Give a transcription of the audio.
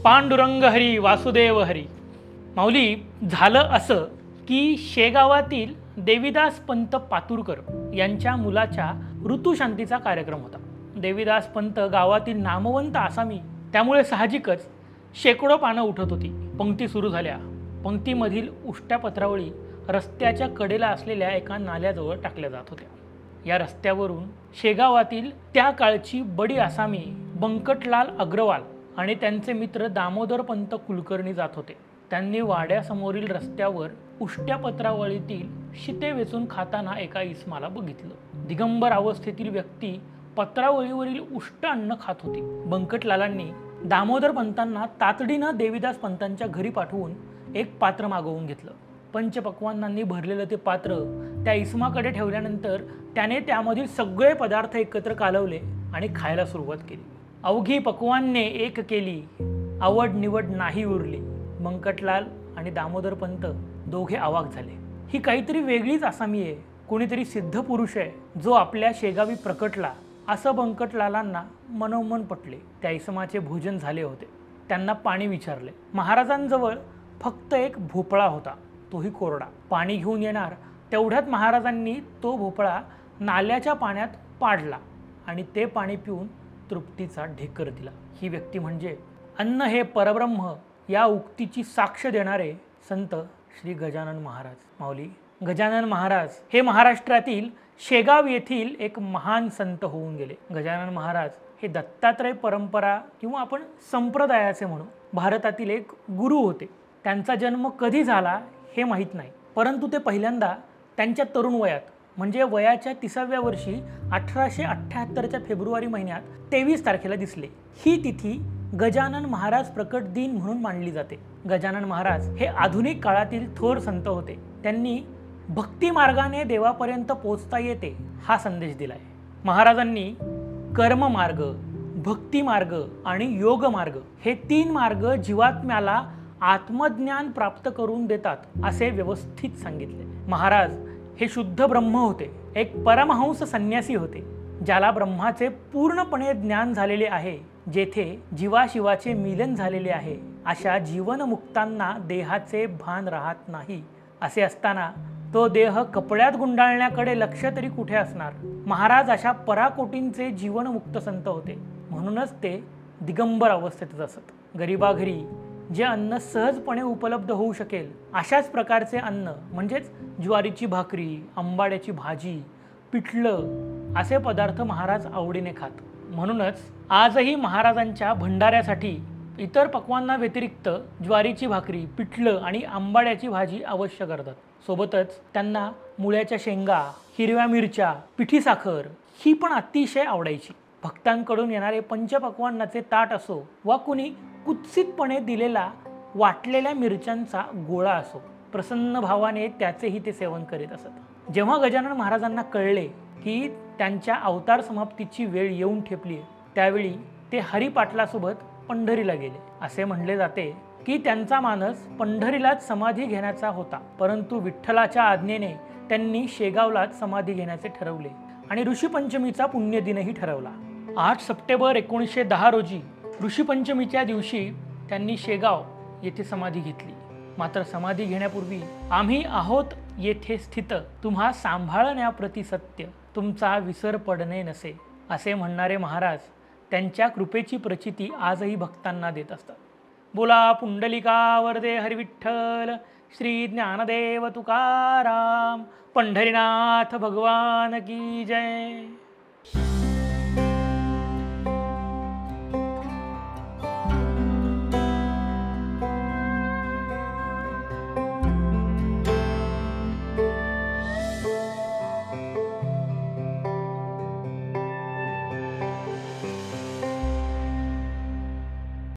पांडुरंग हरी वासुदेव हरी. माऊली, झालं असं की शेगावातील देवीदास पंत पातुरकर यांच्या मुलाच्या ऋतुशांतीचा कार्यक्रम होता. देवीदास पंत गावातील नामवंत आसामी, त्यामुळे साहजिकच शेकडो पानं उठत होती. पंक्ती सुरू झाल्या. पंक्तीमधील उष्ट्या पत्रावळी रस्त्याच्या कडेला असलेल्या एका नाल्याजवळ टाकल्या जात होत्या. या रस्त्यावरून शेगावातील त्या काळची बडी आसामी बंकटलाल अग्रवाल आणि त्यांचे मित्र दामोदर पंत कुलकर्णी जात होते. त्यांनी वाड्यासमोरील रस्त्यावर उष्ट्या पत्रावळीतील शिते वेचून खाताना एका इसमाला बघितलं. दिगंबर अवस्थेतील व्यक्ती पत्रावळीवरील उष्ट अन्न खात होती. बंकटलालांनी दामोदर पंतांना तातडीनं देवीदास पंतांच्या घरी पाठवून एक पात्र मागवून घेतलं. पंचपक्वान्नांनी भरलेलं ते पात्र त्या इसमाकडे ठेवल्यानंतर त्याने त्यामधील सगळे पदार्थ एकत्र कालवले आणि खायला सुरुवात केली. अवघी पक्वान्ने एक केली, आवड निवड नाही उरली. बंकटलाल आणि दामोदर पंत दोघे अवाक झाले. ही काहीतरी वेगळीच आसामी आहे, कोणीतरी सिद्ध पुरुष आहे जो आपल्या शेगावी प्रकटला, असं बंकटलालांना मनोमन पटले. त्या इसमाचे भोजन झाले होते. त्यांना पाणी विचारले. महाराजांजवळ फक्त एक भोपळा होता, तोही कोरडा. पाणी घेऊन येणार तेवढ्यात महाराजांनी तो भोपळा नाल्याच्या पाण्यात पाडला आणि ते पाणी पिऊन तृप्तीचा ढेकर दिला. ही व्यक्ती म्हणजे अन्न हे परब्रह्म या उक्तीची साक्ष देणारे संत श्री गजानन महाराज. माऊली, गजानन महाराज हे महाराष्ट्रातील शेगाव येथील एक महान संत होऊन गेले. गजानन महाराज हे दत्तात्रय परंपरा किंवा आपण संप्रदायाचे म्हणू भारतातील एक गुरु होते. त्यांचा जन्म कधी झाला हे माहीत नाही, परंतु ते पहिल्यांदा त्यांच्या तरुण वयात म्हणजे वयाच्या 30व्या वर्षी 1878च्या फेब्रुवारी महिन्यात 23 तारखेला दिसले. ही तिथी गजानन महाराज प्रकट दिन म्हणून मानली जाते. गजानन महाराज हे आधुनिक काळातील थोर संत होते. त्यांनी भक्ती मार्गाने देवापर्यंत पोहोचता येते हा संदेश दिलाय. महाराजांनी कर्म मार्ग, भक्ती मार्ग आणि योग मार्ग हे 3 मार्ग जीवात्म्याला आत्मज्ञान प्राप्त करून देतात असे व्यवस्थित सांगितले. महाराज हे शुद्ध ब्रह्म होते, एक परमहंस संन्यासी होते, ज्याला ब्रह्माचे पूर्णपणे ज्ञान झालेले आहे, जेथे जीवाशिवाचे मिलन झालेले आहे. अशा जीवनमुक्तांना देहाचे भान राहत नाही. असे असताना तो देह कपड्यात गुंडाळण्याकडे लक्ष तरी कुठे असणार. महाराज अशा पराकोटींचे जीवनमुक्त संत होते, म्हणूनच ते दिगंबर अवस्थेतच असत. गरिबाघरी जे अन्न सहजपणे उपलब्ध होऊ शकेल अशाच प्रकारचे अन्न म्हणजेच ज्वारीची भाकरी, आंबाड्याची भाजी, पिठलं असे पदार्थ महाराज आवडीने खात. म्हणूनच आजही महाराजांच्या भंडाऱ्यासाठी इतर पक्वांना व्यतिरिक्त ज्वारीची भाकरी, पिठलं आणि आंबाड्याची भाजी अवश्य करतात. सोबतच त्यांना मुळ्याच्या शेंगा, हिरव्या मिरच्या, पिठी साखर ही पण अतिशय आवडायची. भक्तांकडून येणारे पंचपक्वान्नाचे ताट असो वा कुणी कुत्सितपणे दिलेला वाटलेल्या मिरच्यांचा गोळा असो, प्रसन्न भावाने त्याचेही ते सेवन करीत असत. जेव्हा गजानन महाराजांना कळले की त्यांच्या अवतार समाप्तीची वेळ येऊन ठेपली, त्यावेळी ते हरिपाटलासोबत पंढरीला गेले. असे म्हणले जाते की त्यांचा मानस पंढरीलाच समाधी घेण्याचा होता, परंतु विठ्ठलाच्या आज्ञेने त्यांनी शेगावलाच समाधी घेण्याचे ठरवले आणि ऋषीपंचमीचा पुण्यदिनही ठरवला. 8 सप्टेंबर 1910 रोजी ऋषीपंचमीच्या दिवशी त्यांनी शेगाव येथे समाधी घेतली. मात्र समाधी घेण्यापूर्वी आम्ही आहोत येथे स्थित, तुम्हा सांभाळण्याप्रती सत्य, तुमचा विसर पडणे नसे, असे म्हणणारे महाराज त्यांच्या कृपेची प्रचिती आजही भक्तांना देत असतात. बोला पुंडलिका वरदे हरी विठ्ठल, श्री ज्ञानदेव तुकाराम, पंढरीनाथ भगवान की जय.